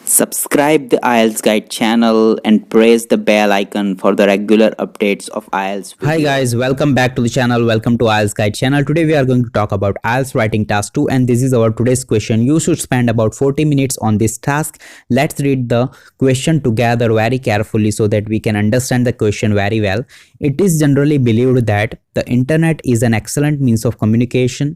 Subscribe the IELTS Guide channel and press the bell icon for the regular updates of IELTS videos. Hi guys, welcome back to the channel. Welcome to IELTS Guide channel. Today we are going to talk about IELTS Writing Task 2 and this is our today's question. You should spend about 40 minutes on this task. Let's read the question together very carefully so that we can understand the question very well. It is generally believed that the internet is an excellent means of communication,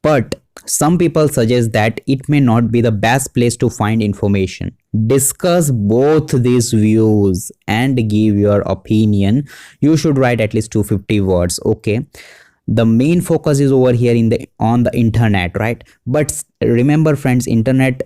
but some people suggest that it may not be the best place to find information. Discuss both these views and give your opinion. You should write at least 250 words, okay? The main focus is over here on the internet, right? But remember friends, internet,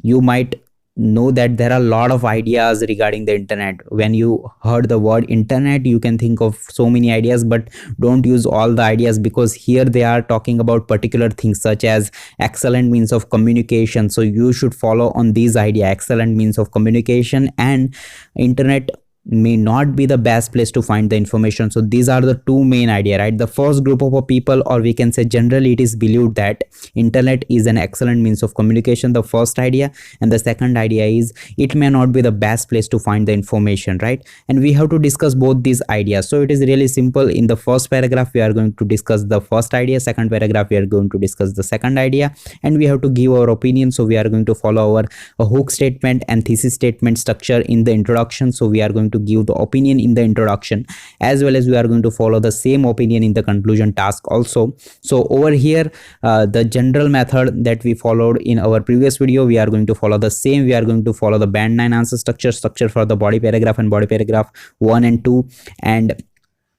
you might know that there are a lot of ideas regarding the internet. When you heard the word internet, you can think of so many ideas, but don't use all the ideas, because here they are talking about particular things such as excellent means of communication. So you should follow on these idea: excellent means of communication and internet may not be the best place to find the information. So these are the two main idea, right? The first group of people, or we can say generally it is believed that internet is an excellent means of communication, the first idea. And the second idea is it may not be the best place to find the information, right? And we have to discuss both these ideas. So it is really simple. In the first paragraph we are going to discuss the first idea, second paragraph we are going to discuss the second idea, and we have to give our opinion. So we are going to follow our hook statement and thesis statement structure in the introduction. So we are going to give the opinion in the introduction, as well as we are going to follow the same opinion in the conclusion task also. So over here, the general method that we followed in our previous video, we are going to follow the same. We are going to follow the band 9 answer structure for the body paragraph and body paragraph 1 and 2, and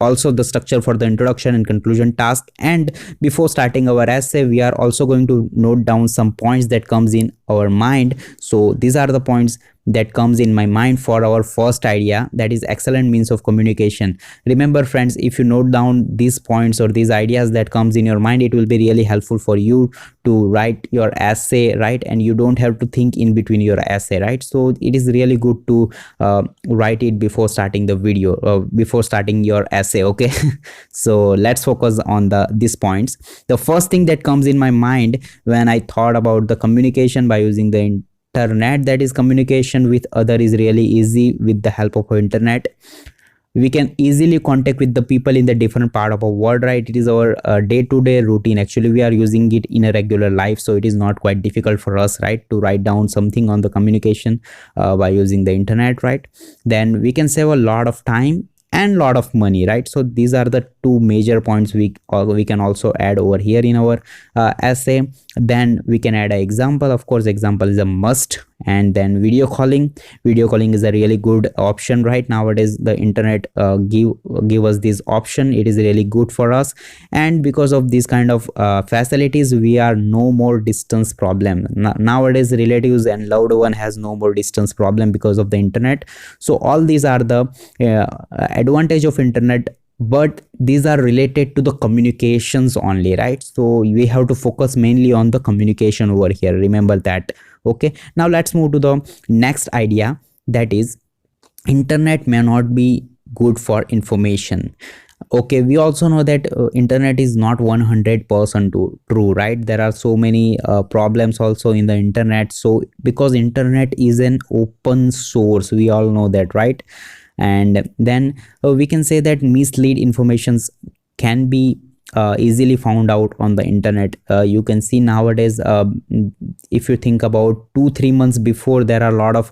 also the structure for the introduction and conclusion task. And before starting our essay, we are also going to note down some points that comes in our mind. So these are the points that comes in my mind for our first idea, that is excellent means of communication. Remember friends, if you note down these points or these ideas that comes in your mind, it will be really helpful for you to write your essay, right? And you don't have to think in between your essay, right? So it is really good to write it before starting the video, before starting your essay, okay? So let's focus on these points. The first thing that comes in my mind when I thought about the communication by using the internet, that is communication with other is really easy with the help of internet. We can easily contact with the people in the different part of our world, right? It is our day-to-day routine. Actually we are using it in a regular life, so it is not quite difficult for us, right, to write down something on the communication by using the internet, right? Then we can save a lot of time and lot of money, right? So these are the two major points we can also add over here in our essay. Then we can add an example. Of course example is a must. And then video calling is a really good option right nowadays. The internet give us this option. It is really good for us, and because of these kind of facilities, we are no more distance problem nowadays. Relatives and loved one has no more distance problem because of the internet. So all these are the advantage of internet, but these are related to the communications only, right? So we have to focus mainly on the communication over here, remember that, okay? Now let's move to the next idea, that is internet may not be good for information. Okay, we also know that internet is not 100% true, right? There are so many problems also in the internet. So because internet is an open source, we all know that, right? And then we can say that mislead informations can be easily found out on the internet. You can see nowadays, if you think about 2-3 months before, there are a lot of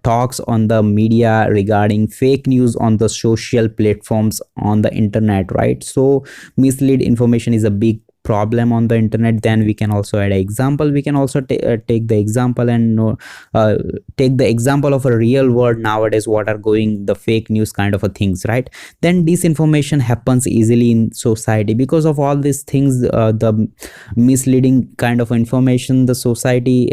talks on the media regarding fake news on the social platforms on the internet, right? So mislead information is a big problem on the internet. Then we can also add an example. We can also take the example and take the example of a real world nowadays, what are going the fake news kind of a things, right? Then disinformation happens easily in society because of all these things. The misleading kind of information, the society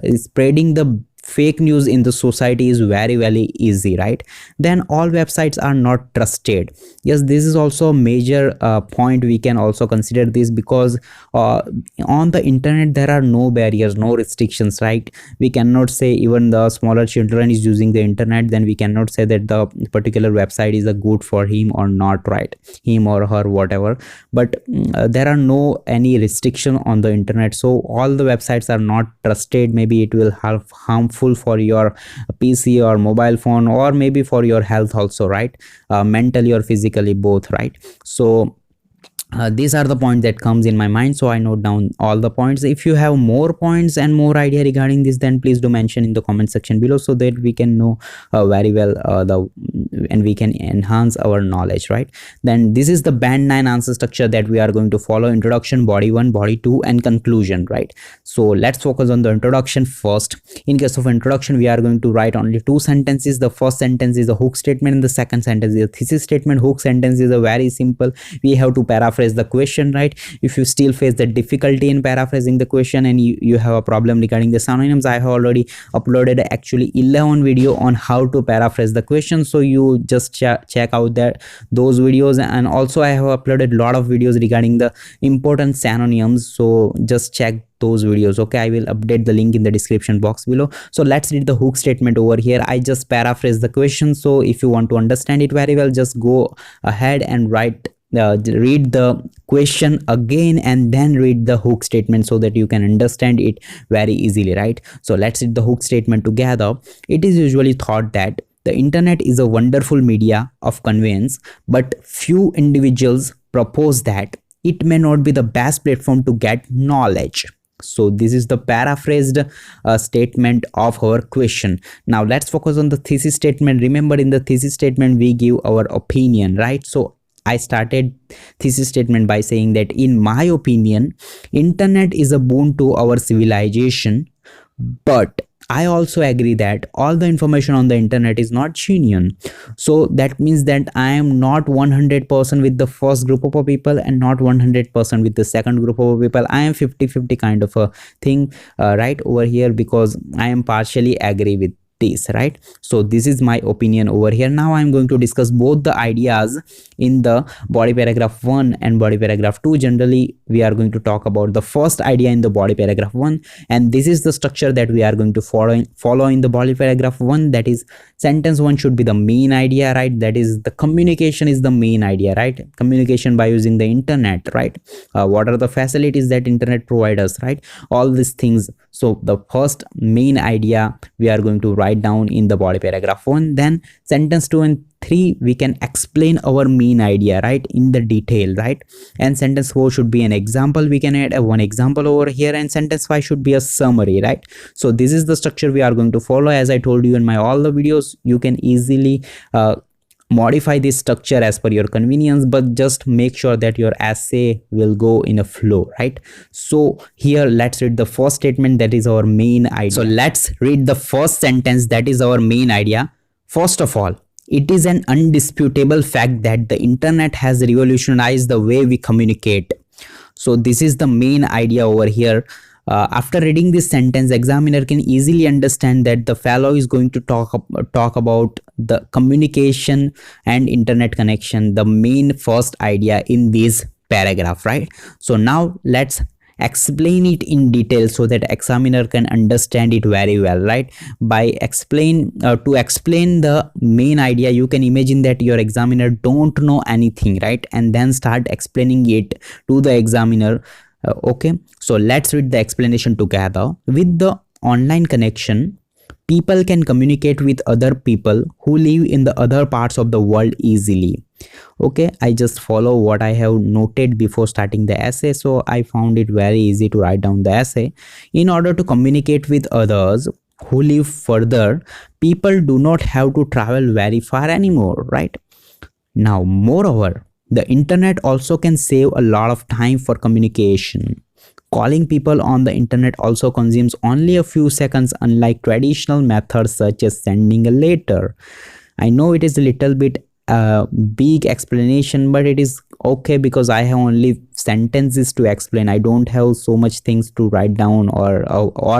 is spreading the fake news in the society is very easy, right? Then all websites are not trusted. Yes, this is also a major point. We can also consider this because on the internet there are no barriers, no restrictions, right? We cannot say, even the smaller children is using the internet, then we cannot say that the particular website is a good for him or not, right? Him or her, whatever. But there are no any restriction on the internet, so all the websites are not trusted. Maybe it will have harmful for your PC or mobile phone, or maybe for your health also, right? Mentally or physically, both, right? So these are the points that comes in my mind, so I note down all the points. If you have more points and more idea regarding this, then please do mention in the comment section below, so that we can know very well and we can enhance our knowledge, right? Then this is the band 9 answer structure that we are going to follow: introduction, body 1, body 2, and conclusion, right? So let's focus on the introduction first. In case of introduction, we are going to write only 2 sentences. The first sentence is a hook statement and the second sentence is a thesis statement. Hook sentence is a very simple. We have to paraphrase the question, right? If you still face the difficulty in paraphrasing the question and you have a problem regarding the synonyms, I have already uploaded actually 11 video on how to paraphrase the question, so you just check out those videos. And also I have uploaded a lot of videos regarding the important synonyms, so just check those videos. Okay, I will update the link in the description box below. So let's read the hook statement over here. I just paraphrase the question, so if you want to understand it very well, just go ahead and read the question again and then read the hook statement, so that you can understand it very easily, right? So let's read the hook statement together. It is usually thought that the internet is a wonderful media of conveyance, but few individuals propose that it may not be the best platform to get knowledge. So this is the paraphrased statement of our question. Now let's focus on the thesis statement. Remember, in the thesis statement we give our opinion, right? So I started thesis statement by saying that in my opinion, internet is a boon to our civilization, but I also agree that all the information on the internet is not genuine. So that means that I am not 100% with the first group of people and not 100% with the second group of people. I am 50-50 kind of a thing, right, over here, because I am partially agree with this, right? So this is my opinion over here. Now I'm going to discuss both the ideas in the body paragraph 1 and body paragraph 2. Generally we are going to talk about the first idea in the body paragraph 1, and this is the structure that we are going to follow in the body paragraph 1. That is, sentence 1 should be the main idea, right? That is, the communication is the main idea, right? Communication by using the internet, right? What are the facilities that internet provides us, right? All these things. So the first main idea we are going to write down in the body paragraph 1. Then sentence 2 and 3 we can explain our main idea, right, in the detail, right? And sentence 4 should be an example. We can add one example over here, and sentence 5 should be a summary, right? So this is the structure we are going to follow. As I told you in my all the videos, you can easily modify this structure as per your convenience, but just make sure that your essay will go in a flow, right? So here let's read the first statement, that is our main idea. So let's read the first sentence, that is our main idea. First of all, it is an undisputable fact that the internet has revolutionized the way we communicate. So this is the main idea over here. After reading this sentence, examiner can easily understand that the fellow is going to talk about the communication and internet connection, the main first idea in this paragraph, right? So now let's explain it in detail so that examiner can understand it very well, right? By to explain the main idea, you can imagine that your examiner don't know anything, right? And then start explaining it to the examiner. Okay, so let's read the explanation together. With the online connection, people can communicate with other people who live in the other parts of the world easily. Okay, I just follow what I have noted before starting the essay, so I found it very easy to write down the essay. In order to communicate with others who live further, people do not have to travel very far anymore, right? Now, moreover, the internet also can save a lot of time for communication. Calling people on the internet also consumes only a few seconds, unlike traditional methods such as sending a letter. I know it is a little bit big explanation, but it is okay because I have only sentences to explain. I don't have so much things to write down or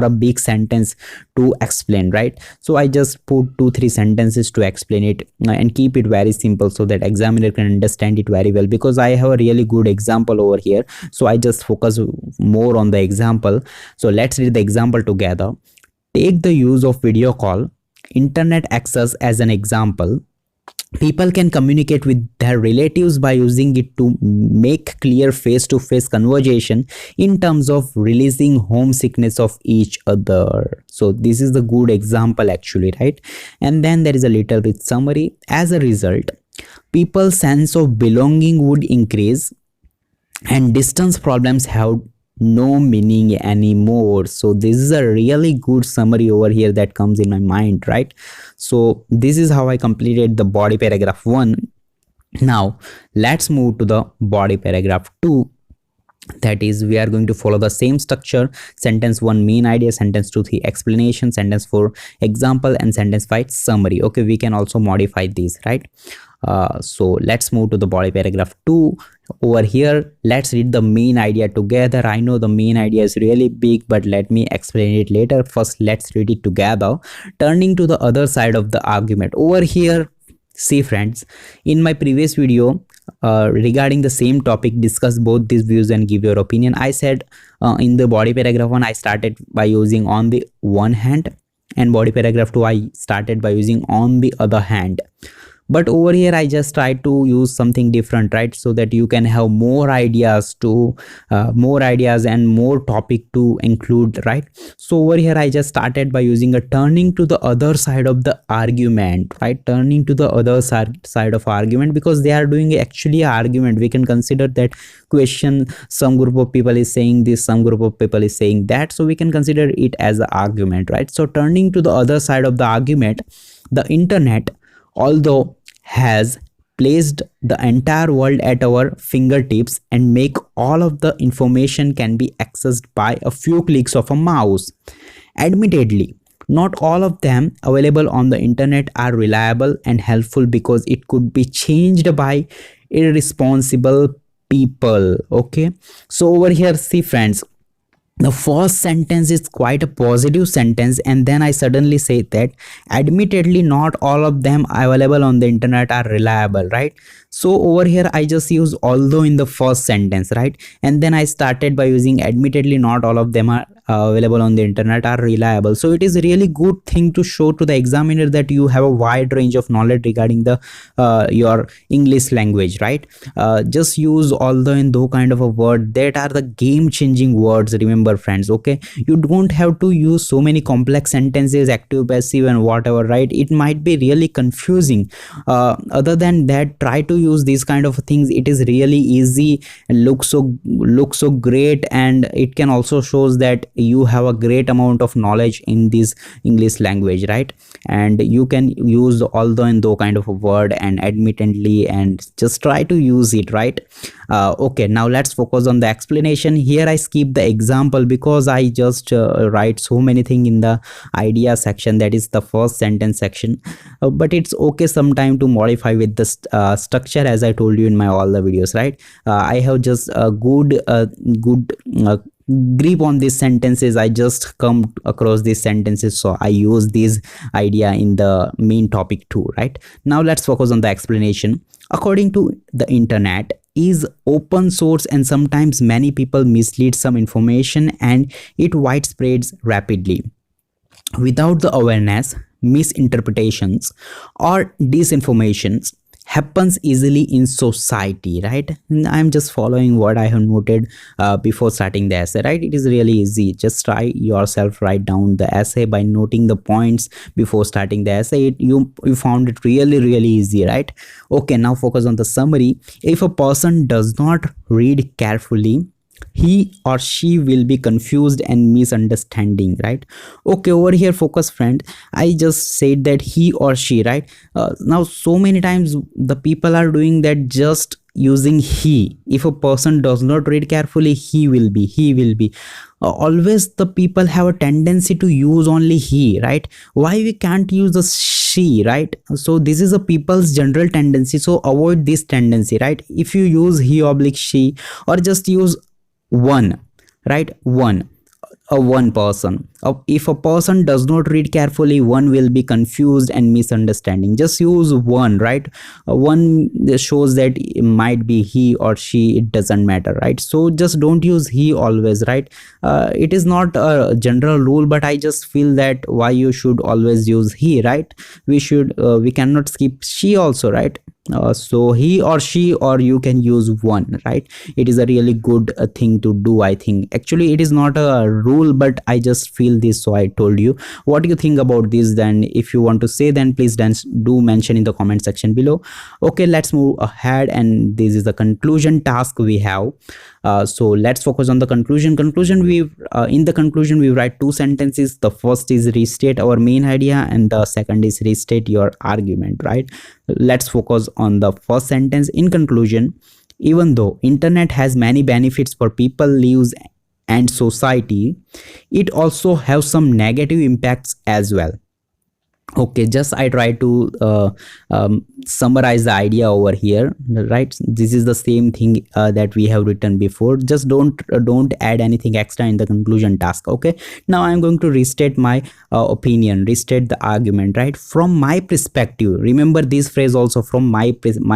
a big sentence to explain, right? So I just put 2-3 sentences to explain it and keep it very simple so that examiner can understand it very well, because I have a really good example over here. So I just focus more on the example. So let's read the example together. Take the use of video call, internet access as an example. People can communicate with their relatives by using it to make clear face-to-face conversation in terms of releasing homesickness of each other. So this is the good example actually, right? And then there is a little bit summary. As a result, people's sense of belonging would increase and distance problems have no meaning anymore. So this is a really good summary over here that comes in my mind, right? So this is how I completed the body paragraph 1. Now let's move to the body paragraph 2. That is, we are going to follow the same structure. Sentence 1 main idea, sentence 2 the explanation, sentence 4 example, and sentence 5 summary. Okay, we can also modify these, right? So let's move to the body paragraph 2. Over here, let's read the main idea together. I know the main idea is really big, but let me explain it later. First, let's read it together. Turning to the other side of the argument. Over here, see friends, in my previous video regarding the same topic, discuss both these views and give your opinion. I said in the body paragraph 1 I started by using on the one hand, and body paragraph 2 I started by using on the other hand. But over here I just try to use something different, right? So that you can have more ideas and more topic to include, right? So over here I just started by using a turning to the other side of the argument, right? Turning to the other side of argument, because they are doing actually an argument. We can consider that question, some group of people is saying this, some group of people is saying that, so we can consider it as an argument, right? So turning to the other side of the argument, the internet, although has placed the entire world at our fingertips and make all of the information can be accessed by a few clicks of a mouse. Admittedly, not all of them available on the internet are reliable and helpful because it could be changed by irresponsible people. Okay, so over here, see friends, the first sentence is quite a positive sentence, and then I suddenly say that admittedly not all of them available on the internet are reliable, right? So over here I just use although in the first sentence, right? And then I started by using admittedly not all of them are available on the internet are reliable. So it is a really good thing to show to the examiner that you have a wide range of knowledge regarding the your English language, right? Just use although in though kind of a word that are the game changing words, remember friends. Okay, you don't have to use so many complex sentences, active, passive and whatever, right? It might be really confusing. Other than that, try to use these kind of things. It is really easy and looks so great, and it can also shows that you have a great amount of knowledge in this English language, right? And you can use although and though kind of a word and admittedly, and just try to use it, right? Okay, now let's focus on the explanation. Here I skip the example because I just write so many things in the idea section, that is the first sentence section. But it's okay sometime to modify with the structure, as I told you in my all the videos, right? I have just a good grip on these sentences. I just come across these sentences, so I use this idea in the main topic too, right? Now let's focus on the explanation. According to the internet is open source, and sometimes many people mislead some information and it widespreads rapidly. Without the awareness, misinterpretations or disinformations happens easily in society, right? I'm just following what I have noted before starting the essay, right? It is really easy. Just try yourself, write down the essay by noting the points before starting the essay. You found it really easy, right? Okay, now focus on the summary. If a person does not read carefully, he or she will be confused and misunderstanding, right? Okay, over here focus friend, I just said that he or she, right? Now so many times the people are doing that, just using he. If a person does not read carefully, he will be, always the people have a tendency to use only he, right? Why we can't use the she, right? So this is a people's general tendency, so avoid this tendency, right? If you use he oblique she, or just use one, right? One person. If a person does not read carefully, one will be confused and misunderstanding. Just use one, right? One shows that it might be he or she, it doesn't matter, right? So just don't use he always, right? It is not a general rule, but I just feel that why you should always use he, right? We cannot skip she also, right? So he or she, or you can use one, right? It is a really good thing to do. I think actually it is not a rule, but I just feel this, so I told you. What do you think about this? Then if you want to say, then please do mention in the comment section below. Okay, let's move ahead, and this is the conclusion task we have. So let's focus on the conclusion. In the conclusion we write two sentences. The first is restate our main idea, and the second is restate your argument, right? Let's focus on the first sentence. In conclusion, even though internet has many benefits for people, lives and society, it also has some negative impacts as well. Okay, just I try to summarize the idea over here, right? This is the same thing that we have written before. Just don't add anything extra in the conclusion task. Okay, now I'm going to restate my opinion, restate the argument, right? From my perspective, remember this phrase also, from my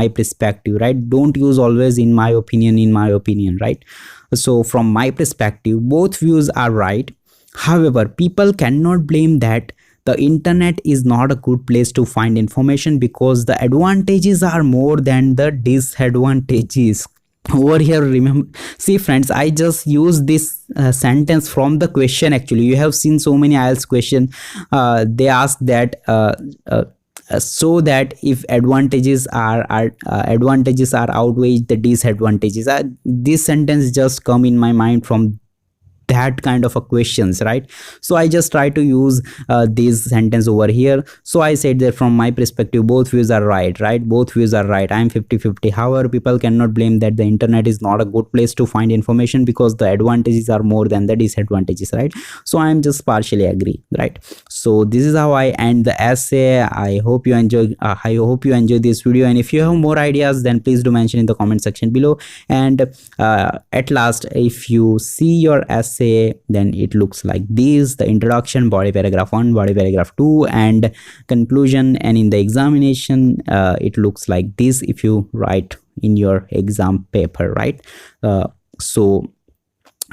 perspective, right? Don't use always in my opinion, right? So from my perspective, both views are right. However, people cannot blame that the internet is not a good place to find information, because the advantages are more than the disadvantages. Over here, remember, see friends, I just use this sentence from the question. Actually, you have seen so many IELTS question, they ask that so that if advantages are outweigh the disadvantages. This sentence just come in my mind from that kind of a questions, right? So I just try to use this sentence over here. So I said that from my perspective, both views are right? Both views are right. I'm 50-50. However, people cannot blame that the internet is not a good place to find information, because the advantages are more than the disadvantages, right? So I'm just partially agree, right? So this is how I end the essay. I hope you enjoy this video, and if you have more ideas, then please do mention in the comment section below. And at last, if you see your essay, then it looks like this: the introduction, body paragraph 1, body paragraph 2, and conclusion. And in the examination, it looks like this if you write in your exam paper, right? So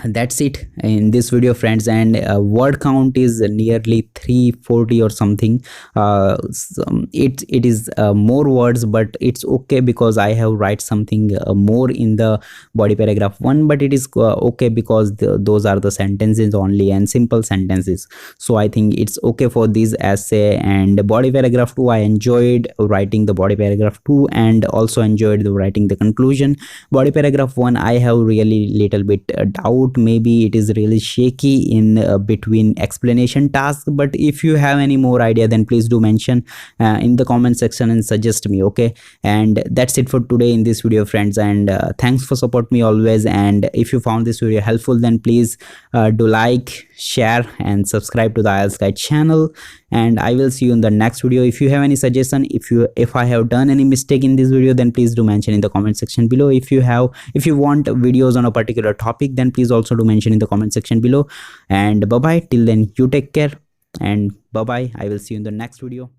that's it in this video, friends. And word count is nearly 340 or something. It is more words, but it's okay, because I have write something more in the body paragraph 1, but it is okay, because those are the sentences only, and simple sentences. So I think it's okay for this essay. And body paragraph 2, I enjoyed writing the body paragraph 2, and also enjoyed writing the conclusion. Body paragraph 1, I have really little bit doubt. Maybe it is really shaky in between explanation task, but if you have any more idea, then please do mention in the comment section and suggest me. Okay, and that's it for today in this video, friends. And thanks for support me always. And if you found this video helpful, then please do like, share, and subscribe to the IELTS Guide channel. And I will see you in the next video. If you have any suggestion, if I have done any mistake in this video, then please do mention in the comment section below. If you want videos on a particular topic, then please also do mention in the comment section below. And bye bye, till then, you take care, and bye bye. I will see you in the next video.